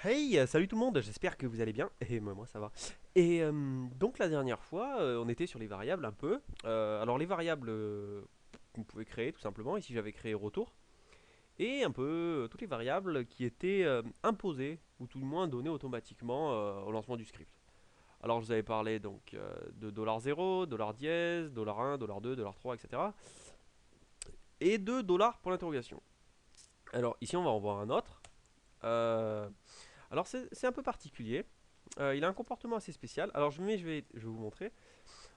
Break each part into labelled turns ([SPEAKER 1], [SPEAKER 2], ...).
[SPEAKER 1] Hey, salut tout le monde, j'espère que vous allez bien. Et moi ça va. Et donc la dernière fois, on était sur les variables un peu. Alors les variables qu'on pouvait créer tout simplement, ici j'avais créé retour. Et un peu toutes les variables qui étaient imposées, ou tout le moins données automatiquement au lancement du script. Alors je vous avais parlé donc de $0, $dièse, $1, $2, $3, etc. Et de dollars pour l'interrogation. Alors ici on va en voir un autre. Euh, alors c'est un peu particulier. Il a un comportement assez spécial. Alors je vais vous montrer.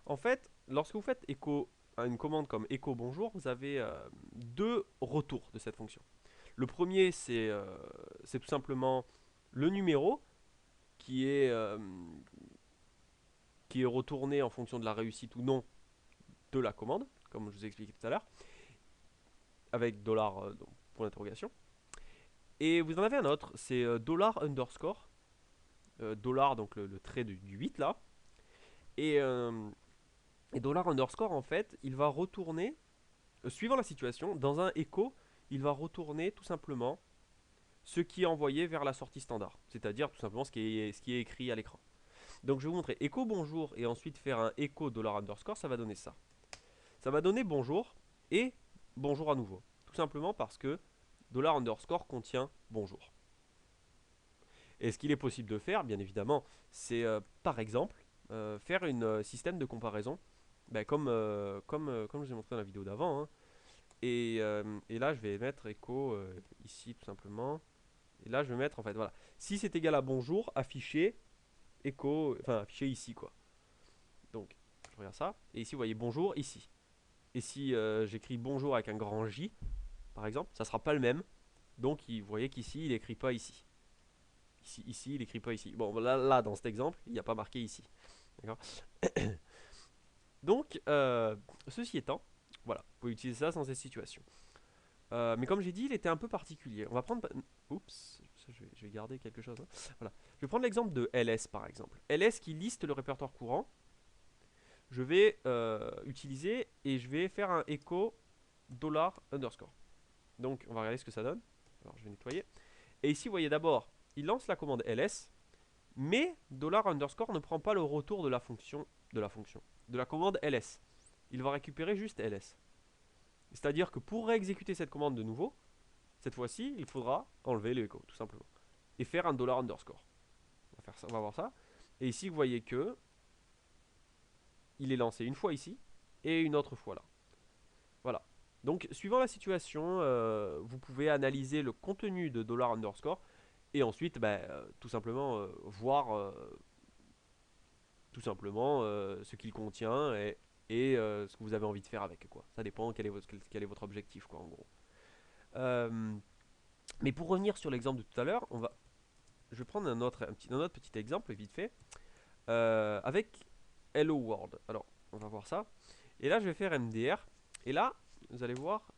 [SPEAKER 1] En fait, lorsque vous faites écho à une commande comme écho bonjour, vous avez deux retours de cette fonction. Le premier, c'est tout simplement le numéro qui est, euh, qui est retourné en fonction de la réussite ou non de la commande, comme je vous ai expliqué tout à l'heure, avec dollar donc, pour l'interrogation. Et vous en avez un autre, c'est dollar underscore, dollar donc le trait du 8 là. Et, euh, Et dollar underscore, en fait, il va retourner, suivant la situation, dans un echo, il va retourner tout simplement ce qui est envoyé vers la sortie standard. C'est-à-dire tout simplement ce qui est écrit à l'écran. Donc je vais vous montrer echo bonjour et ensuite faire un echo dollar underscore, ça va donner ça. Ça va donner bonjour et bonjour à nouveau. Tout simplement parce que dollar underscore contient bonjour. Et ce qu'il est possible de faire, bien évidemment, c'est par exemple faire un système de comparaison, ben, comme je vous ai montré dans la vidéo d'avant, hein. Et là, je vais mettre echo ici tout simplement. Et là, je vais mettre en fait, voilà. Si c'est égal à bonjour, affiché echo, enfin affiché ici quoi. Donc, je regarde ça. Et ici, vous voyez bonjour ici. Et si j'écris bonjour avec un grand J, par exemple, ça sera pas le même. Donc, vous voyez qu'ici, il écrit pas ici. Ici, il écrit pas ici. Bon, là dans cet exemple, il n'y a pas marqué ici. D'accord. Donc, ceci étant, voilà, vous pouvez utiliser ça dans cette situation. Mais comme j'ai dit, il était un peu particulier. On va prendre. Oups, je vais garder quelque chose, hein. Voilà. Je vais prendre l'exemple de ls par exemple. Ls qui liste le répertoire courant. Je vais utiliser et je vais faire un echo dollar underscore. Donc, on va regarder ce que ça donne. Alors, je vais nettoyer. Et ici, vous voyez d'abord, il lance la commande ls, mais dollar underscore ne prend pas le retour de la commande ls. Il va récupérer juste ls. C'est-à-dire que pour réexécuter cette commande de nouveau, cette fois-ci, il faudra enlever le echo, tout simplement. Et faire un dollar underscore. On va faire ça, on va voir ça. Et ici, vous voyez que il est lancé une fois ici et une autre fois là. Voilà. Donc, suivant la situation, vous pouvez analyser le contenu de dollar underscore et ensuite, tout simplement voir tout simplement ce qu'il contient et ce que vous avez envie de faire avec quoi. Ça dépend quel est votre objectif quoi en gros. Euh, mais pour revenir sur l'exemple de tout à l'heure, je vais prendre un autre petit exemple vite fait avec Hello World. Alors, on va voir ça. Et là, je vais faire MDR. Et là, vous allez voir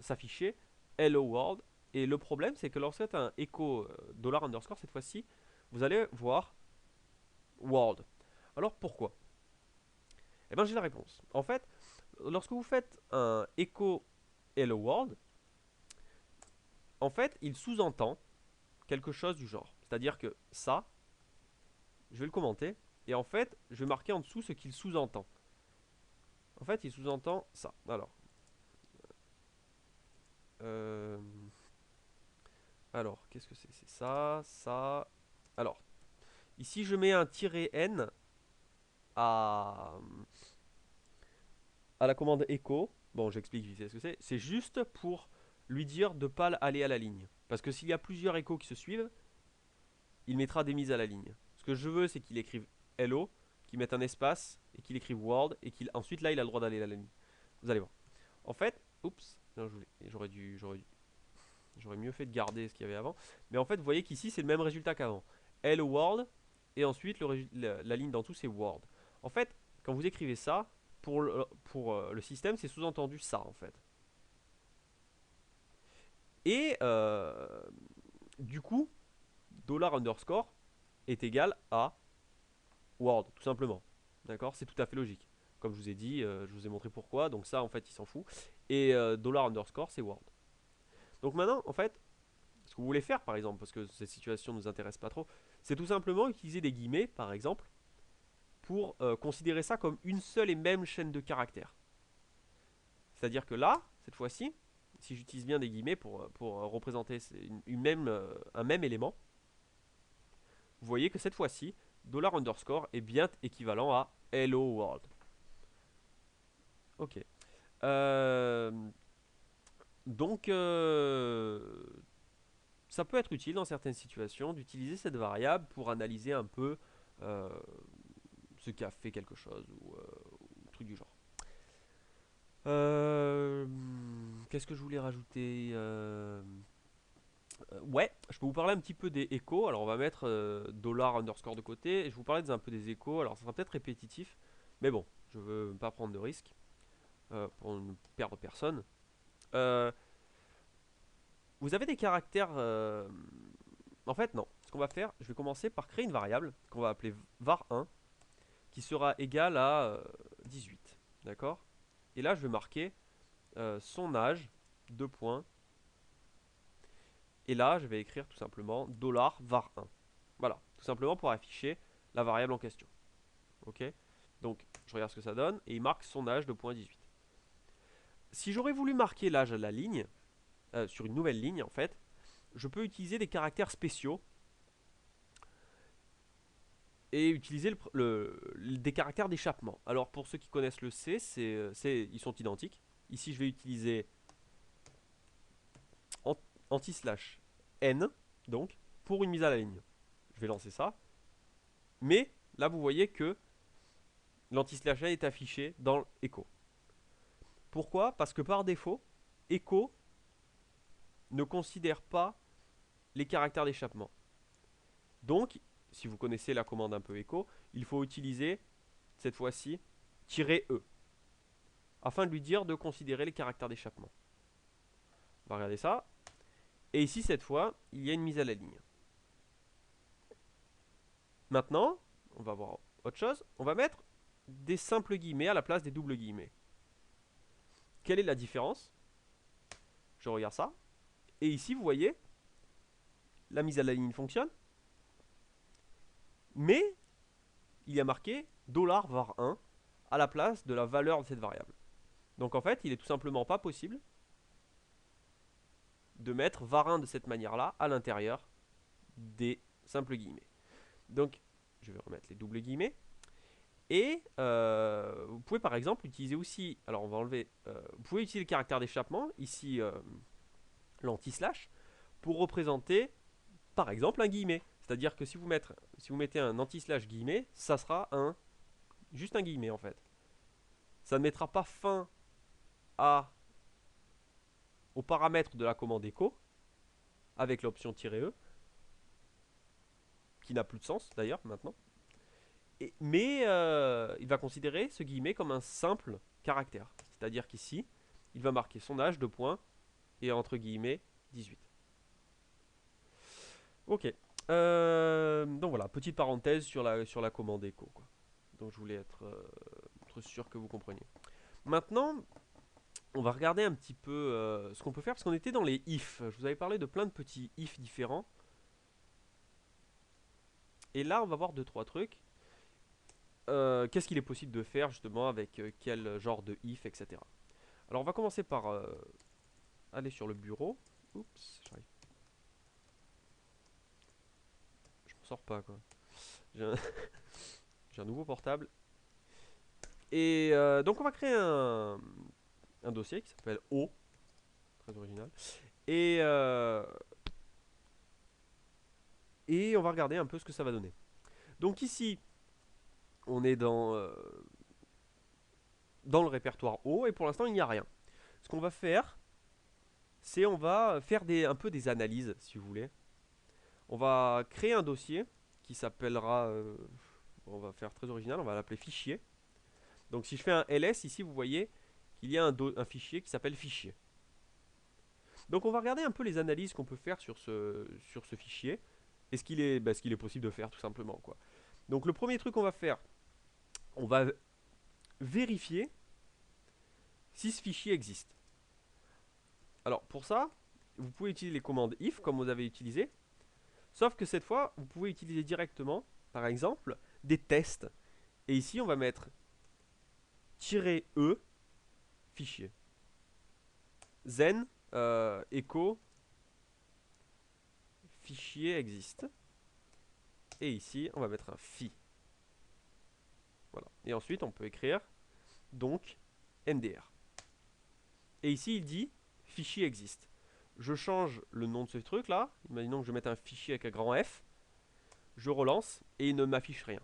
[SPEAKER 1] s'afficher Hello World. Et le problème, c'est que lorsque vous faites un echo dollar underscore, cette fois-ci, vous allez voir World. Alors, pourquoi? Eh bien, j'ai la réponse. En fait, lorsque vous faites un echo Hello World, en fait, il sous-entend quelque chose du genre. C'est-à-dire que ça, je vais le commenter. Et en fait, je vais marquer en dessous ce qu'il sous-entend. En fait, il sous-entend ça. Euh, alors, qu'est-ce que c'est? C'est ça, ça. Alors, ici, je mets un tiret N à, à la commande echo. Bon, j'explique vite fait ce que c'est. C'est juste pour lui dire de ne pas aller à la ligne. Parce que s'il y a plusieurs échos qui se suivent, il mettra des mises à la ligne. Ce que je veux, c'est qu'il écrive hello, qu'il mette un espace et qu'il écrive world et qu'il ensuite là, il a le droit d'aller à la ligne. Vous allez voir. En fait, oups, non, j'aurais mieux fait de garder ce qu'il y avait avant. Mais en fait, vous voyez qu'ici, c'est le même résultat qu'avant. Hello world, et ensuite la ligne d'en dessous, c'est world. En fait, quand vous écrivez ça, pour le système, c'est sous-entendu ça, en fait. Et du coup, dollar underscore est égal à world, tout simplement. D'accord. C'est tout à fait logique. Comme je vous ai dit, je vous ai montré pourquoi. Donc ça, en fait, il s'en fout. Et dollar underscore, c'est world. Donc maintenant, en fait, que vous voulez faire par exemple, parce que cette situation ne nous intéresse pas trop, c'est tout simplement utiliser des guillemets par exemple pour considérer ça comme une seule et même chaîne de caractères. C'est-à-dire que là, cette fois-ci, si j'utilise bien des guillemets pour représenter un même élément, vous voyez que cette fois-ci, $_ est bien équivalent à Hello World. Ok. Euh, donc, ça peut être utile dans certaines situations d'utiliser cette variable pour analyser un peu euh, ce qui a fait quelque chose ou truc du genre. Qu'est-ce que je voulais rajouter ouais, je peux vous parler un petit peu des échos. Alors on va mettre $_ de côté et je vais vous parler un peu des échos. Alors ça sera peut-être répétitif, mais bon, je veux pas prendre de risques pour ne perdre personne. Euh, vous avez des caractères. En fait, non. Ce qu'on va faire, je vais commencer par créer une variable qu'on va appeler var1 qui sera égale à 18. D'accord. Et là, je vais marquer son âge, 2 points. Et là, je vais écrire tout simplement $var1. Voilà, tout simplement pour afficher la variable en question. Ok. Donc, je regarde ce que ça donne et il marque son âge de point 18. Si j'aurais voulu marquer l'âge à la ligne, sur une nouvelle ligne en fait, je peux utiliser des caractères spéciaux et utiliser des caractères d'échappement. Alors pour ceux qui connaissent le C, ils sont identiques. Ici je vais utiliser anti/n, donc pour une mise à la ligne. Je vais lancer ça. Mais là vous voyez que l'anti/n est affiché dans echo. Pourquoi? Parce que par défaut, echo ne considère pas les caractères d'échappement. Donc, si vous connaissez la commande un peu echo, il faut utiliser cette fois-ci "-e" afin de lui dire de considérer les caractères d'échappement. On va regarder ça. Et ici, cette fois, il y a une mise à la ligne. Maintenant, on va voir autre chose. On va mettre des simples guillemets à la place des doubles guillemets. Quelle est la différence? Je regarde ça. Et ici, vous voyez, la mise à la ligne fonctionne. Mais il y a marqué $var1 à la place de la valeur de cette variable. Donc en fait, il est tout simplement pas possible de mettre var1 de cette manière-là à l'intérieur des simples guillemets. Donc, je vais remettre les doubles guillemets. Et vous pouvez par exemple utiliser aussi, alors on va enlever, vous pouvez utiliser le caractère d'échappement, ici l'anti/, pour représenter par exemple un guillemet. C'est-à-dire que si vous mettez un anti/ guillemet, ça sera juste un guillemet en fait. Ça ne mettra pas fin aux paramètres de la commande echo avec l'option "-e", qui n'a plus de sens d'ailleurs maintenant. Mais il va considérer ce guillemet comme un simple caractère. C'est-à-dire qu'ici, il va marquer son âge, 2 points, et entre guillemets, 18. Ok. Donc voilà, petite parenthèse sur la commande echo, quoi. Donc je voulais être sûr que vous compreniez. Maintenant, on va regarder un petit peu ce qu'on peut faire, parce qu'on était dans les if. Je vous avais parlé de plein de petits if différents. Et là, on va voir 2-3 trucs. Qu'est-ce qu'il est possible de faire justement avec quel genre de if, etc. Alors on va commencer par aller sur le bureau. Oups, j'arrive. Je m'en sors pas quoi. J'ai un, j'ai un nouveau portable. Et donc on va créer un dossier qui s'appelle O. Très original. Et on va regarder un peu ce que ça va donner. Donc ici, on est dans le répertoire O et pour l'instant il n'y a rien. Ce qu'on va faire, c'est on va faire un peu des analyses si vous voulez. On va créer un dossier qui s'appellera, on va faire très original, on va l'appeler fichier. Donc si je fais un ls ici, vous voyez qu'il y a un fichier qui s'appelle fichier. Donc on va regarder un peu les analyses qu'on peut faire sur ce fichier et ce qu'il est possible de faire tout simplement, quoi. Donc le premier truc qu'on va faire, on va vérifier si ce fichier existe. Alors pour ça, vous pouvez utiliser les commandes if comme vous avez utilisé. Sauf que cette fois, vous pouvez utiliser directement, par exemple, des tests. Et ici, on va mettre -e fichier. Zen echo fichier existe. Et ici, on va mettre un fi. Voilà. Et ensuite, on peut écrire donc mdr. Et ici, il dit fichier existe. Je change le nom de ce truc là. Imaginons que je mette un fichier avec un grand F. Je relance et il ne m'affiche rien.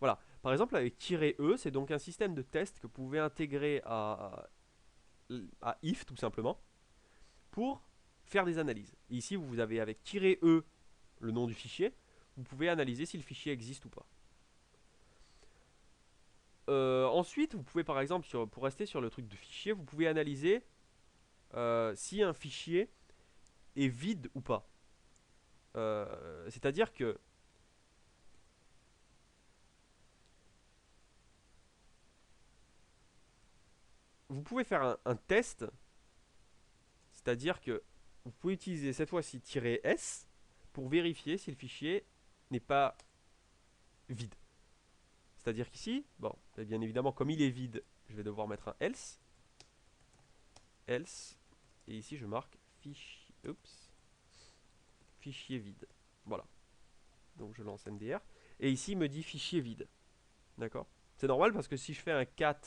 [SPEAKER 1] Voilà. Par exemple, avec -e, c'est donc un système de test que vous pouvez intégrer à if tout simplement pour faire des analyses. Et ici, vous avez avec -e le nom du fichier. Vous pouvez analyser si le fichier existe ou pas. Ensuite, vous pouvez par exemple, pour rester sur le truc de fichier, vous pouvez analyser si un fichier est vide ou pas. C'est-à-dire que vous pouvez faire un test, c'est-à-dire que vous pouvez utiliser cette fois-ci -s pour vérifier si le fichier n'est pas vide. C'est-à-dire qu'ici, bon, bien évidemment, comme il est vide, je vais devoir mettre un else. Else. Et ici, je marque fichier vide. Voilà. Donc, je lance mdr. Et ici, il me dit fichier vide. D'accord? C'est normal parce que si je fais un cat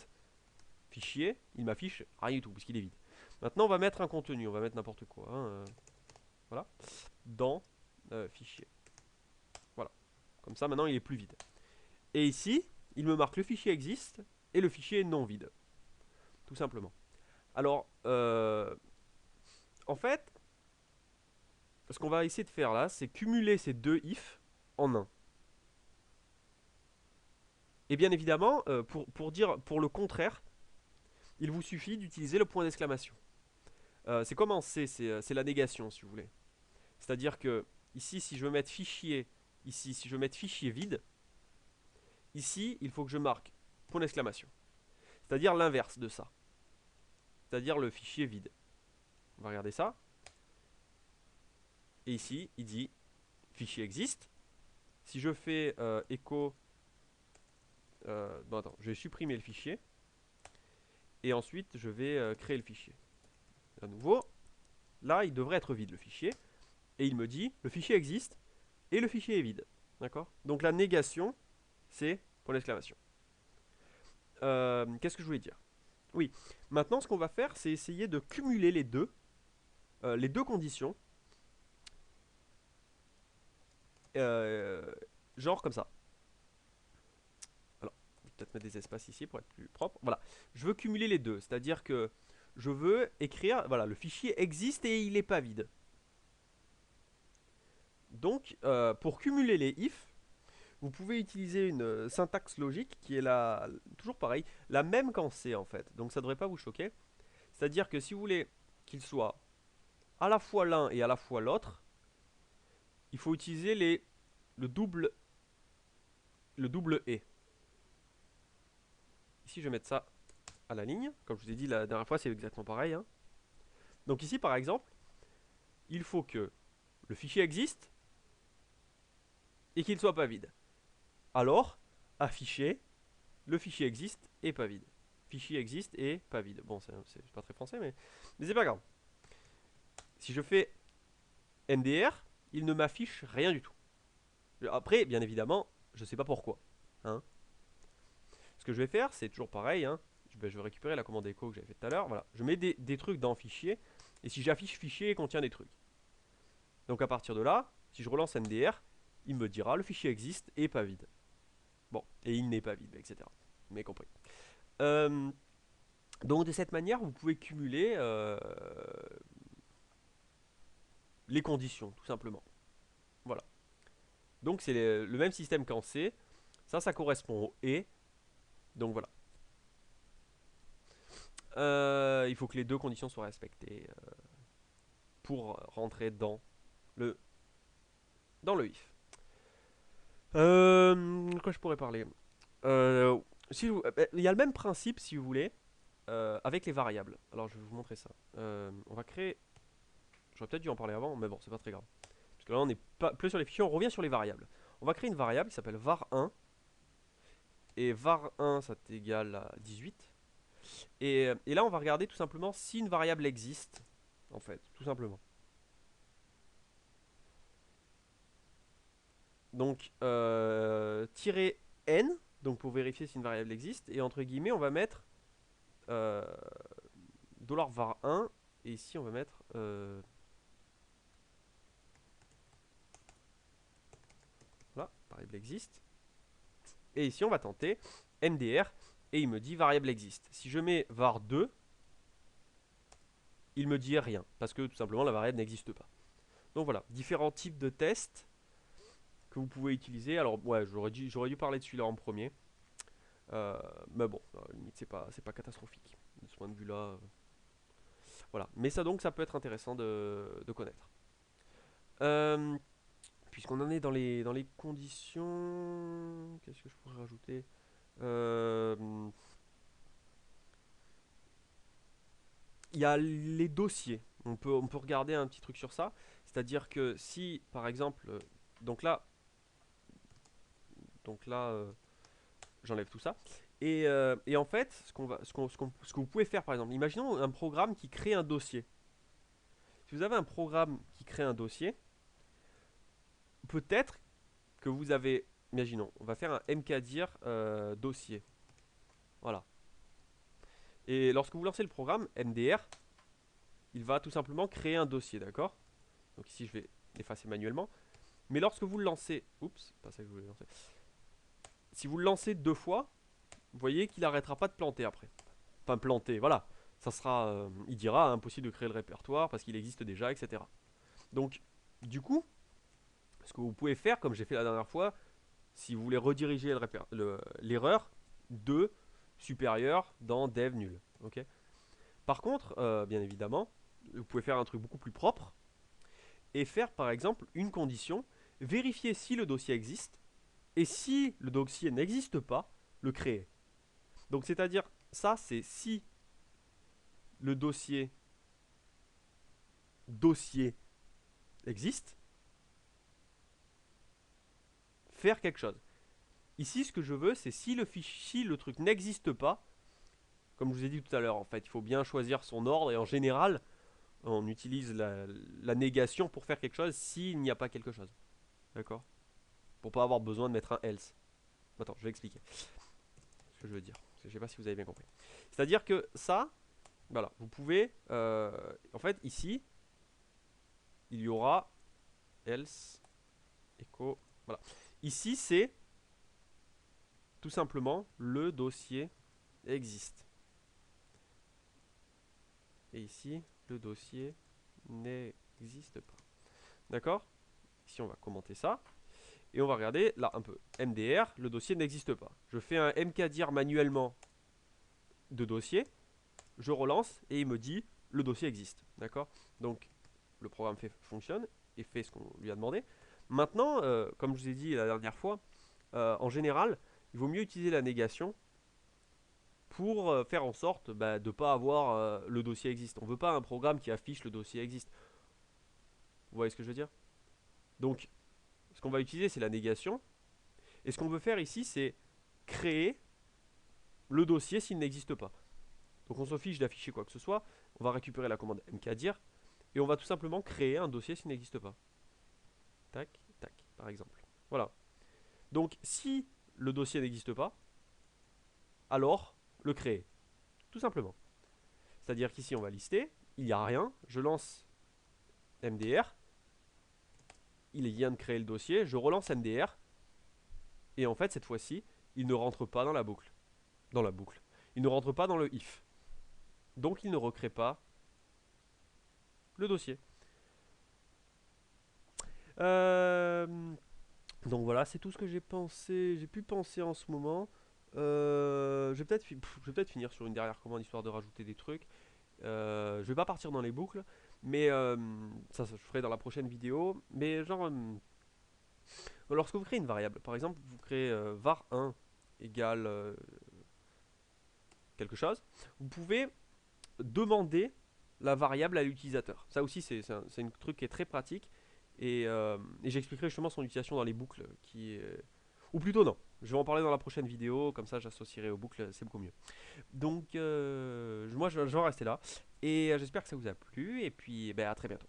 [SPEAKER 1] fichier, il m'affiche rien du tout, puisqu'il est vide. Maintenant, on va mettre un contenu. On va mettre n'importe quoi. Hein, voilà. Dans fichier. Voilà. Comme ça, maintenant, il est plus vide. Et ici, il me marque le fichier existe et le fichier est non vide. Tout simplement. Alors, en fait, ce qu'on va essayer de faire là, c'est cumuler ces deux if en un. Et bien évidemment, pour le contraire, il vous suffit d'utiliser le point d'exclamation. C'est comme en C, c'est la négation si vous voulez. C'est-à-dire que ici, si je veux mettre fichier, ici, si je veux mettre fichier vide, ici, il faut que je marque point d'exclamation. C'est-à-dire l'inverse de ça. C'est-à-dire le fichier vide. On va regarder ça. Et ici, il dit fichier existe. Si je fais echo... bon, attends, je vais supprimer le fichier. Et ensuite, je vais créer le fichier. À nouveau, là, il devrait être vide le fichier. Et il me dit, le fichier existe et le fichier est vide. D'accord? Donc la négation, c'est point d'exclamation. Qu'est-ce que je voulais dire? Oui, maintenant, ce qu'on va faire, c'est essayer de cumuler les deux conditions. Genre comme ça. Alors, je vais peut-être mettre des espaces ici pour être plus propre. Voilà, je veux cumuler les deux, c'est-à-dire que je veux écrire, voilà, le fichier existe et il n'est pas vide. Donc, pour cumuler les if, vous pouvez utiliser une syntaxe logique qui est toujours pareil, la même qu'en C en fait. Donc ça ne devrait pas vous choquer. C'est-à-dire que si vous voulez qu'il soit à la fois l'un et à la fois l'autre, il faut utiliser le double et. Ici, je vais mettre ça à la ligne. Comme je vous ai dit la dernière fois, c'est exactement pareil. Hein. Donc ici, par exemple, il faut que le fichier existe et qu'il ne soit pas vide. Alors, afficher, le fichier existe et pas vide. Fichier existe et pas vide. Bon, c'est pas très français, mais c'est pas grave. Si je fais mdr, il ne m'affiche rien du tout. Après, bien évidemment, je ne sais pas pourquoi. Hein. Ce que je vais faire, c'est toujours pareil. Hein. Je vais récupérer la commande echo que j'avais fait tout à l'heure. Voilà. Je mets des trucs dans fichier. Et si j'affiche fichier, il contient des trucs. Donc à partir de là, si je relance mdr, il me dira le fichier existe et pas vide. Bon, et il n'est pas vide, etc. Vous m'avez compris. Donc de cette manière, vous pouvez cumuler les conditions, tout simplement. Voilà. Donc c'est le même système qu'en C. Ça correspond au et. Donc voilà. Il faut que les deux conditions soient respectées pour rentrer dans le if. Quoi je pourrais parler il y a le même principe si vous voulez avec les variables. Alors je vais vous montrer ça. On va créer J'aurais peut-être dû en parler avant, mais bon, c'est pas très grave. Parce que là, on n'est pas plus sur les fichiers, on revient sur les variables. On va créer une variable qui s'appelle var1. Et var1, ça t'égale à 18. Et là, on va regarder tout simplement si une variable existe, en fait, tout simplement. Donc, -n, donc pour vérifier si une variable existe, et entre guillemets, on va mettre $var1, et ici, on va mettre voilà, variable existe. Et ici, on va tenter mdr, et il me dit variable existe. Si je mets var2, il me dit rien, parce que tout simplement, la variable n'existe pas. Donc voilà, différents types de tests que vous pouvez utiliser. Alors, ouais, j'aurais dû parler de celui-là en premier. Mais bon, à la limite, c'est pas catastrophique. De ce point de vue-là, voilà. Mais ça, donc, ça peut être intéressant de connaître. Puisqu'on en est dans les conditions, qu'est-ce que je pourrais rajouter? Il y a les dossiers. On peut regarder un petit truc sur ça. C'est-à-dire que si, par exemple, donc là, donc là, j'enlève tout ça. Et en fait, ce que vous pouvez faire, par exemple, imaginons un programme qui crée un dossier. Si vous avez un programme qui crée un dossier, peut-être que vous avez, imaginons, on va faire un mkdir dossier. Voilà. Et lorsque vous lancez le programme, mdr, il va tout simplement créer un dossier, d'accord? Donc ici, je vais l'effacer manuellement. Mais lorsque vous le lancez, oups, pas ça que je voulais lancer. Si vous le lancez 2 fois, vous voyez qu'il n'arrêtera pas de planter après. Enfin, planter, voilà. Ça sera, il dira impossible de créer le répertoire parce qu'il existe déjà, etc. Donc, du coup, ce que vous pouvez faire, comme j'ai fait la dernière fois, si vous voulez rediriger l'erreur de supérieur dans dev nul. Okay. Par contre, bien évidemment, vous pouvez faire un truc beaucoup plus propre et faire par exemple une condition, vérifier si le dossier existe et si le dossier n'existe pas, le créer. Donc c'est-à-dire, ça c'est si le dossier existe, faire quelque chose. Ici, ce que je veux, c'est si le truc n'existe pas, comme je vous ai dit tout à l'heure, en fait, il faut bien choisir son ordre et en général, on utilise la négation pour faire quelque chose s'il n'y a pas quelque chose. D'accord? Pour pas avoir besoin de mettre un else. Attends, je vais expliquer ce que je veux dire. Parce que je sais pas si vous avez bien compris. C'est-à-dire que ça, voilà, vous pouvez, en fait, ici, il y aura else, echo, voilà. Ici, c'est tout simplement le dossier existe. Et ici, le dossier n'existe pas. D'accord? Ici, on va commenter ça. Et on va regarder là un peu. MDR, le dossier n'existe pas. Je fais un mkdir manuellement de dossier. Je relance et il me dit le dossier existe. D'accord? Donc, le programme fonctionne et fait ce qu'on lui a demandé. Maintenant, comme je vous ai dit la dernière fois, en général, il vaut mieux utiliser la négation pour faire en sorte de ne pas avoir le dossier existe. On ne veut pas un programme qui affiche le dossier existe. Vous voyez ce que je veux dire? Donc, ce qu'on va utiliser, c'est la négation. Et ce qu'on veut faire ici, c'est créer le dossier s'il n'existe pas. Donc, on s'en fiche d'afficher quoi que ce soit. On va récupérer la commande mkdir. Et on va tout simplement créer un dossier s'il n'existe pas. Tac, tac, par exemple. Voilà. Donc, si le dossier n'existe pas, alors le créer. Tout simplement. C'est-à-dire qu'ici, on va lister. Il n'y a rien. Je lance MDR. Il vient de créer le dossier. Je relance MDR. Et en fait, cette fois-ci, il ne rentre pas dans la boucle. Dans la boucle. Il ne rentre pas dans le if. Donc, il ne recrée pas le dossier. Donc voilà, c'est tout ce que j'ai pensé. J'ai pu penser en ce moment. Je vais peut-être finir sur une dernière commande histoire de rajouter des trucs. Je vais pas partir dans les boucles, mais ça je ferai dans la prochaine vidéo. Mais genre, lorsque vous créez une variable, par exemple, vous créez var1 égale quelque chose, vous pouvez demander la variable à l'utilisateur. Ça aussi, c'est un truc qui est très pratique. Et j'expliquerai justement son utilisation dans les boucles. Ou plutôt non, je vais en parler dans la prochaine vidéo, comme ça j'associerai aux boucles, c'est beaucoup mieux. Donc moi je vais en rester là. Et j'espère que ça vous a plu. Et puis à très bientôt.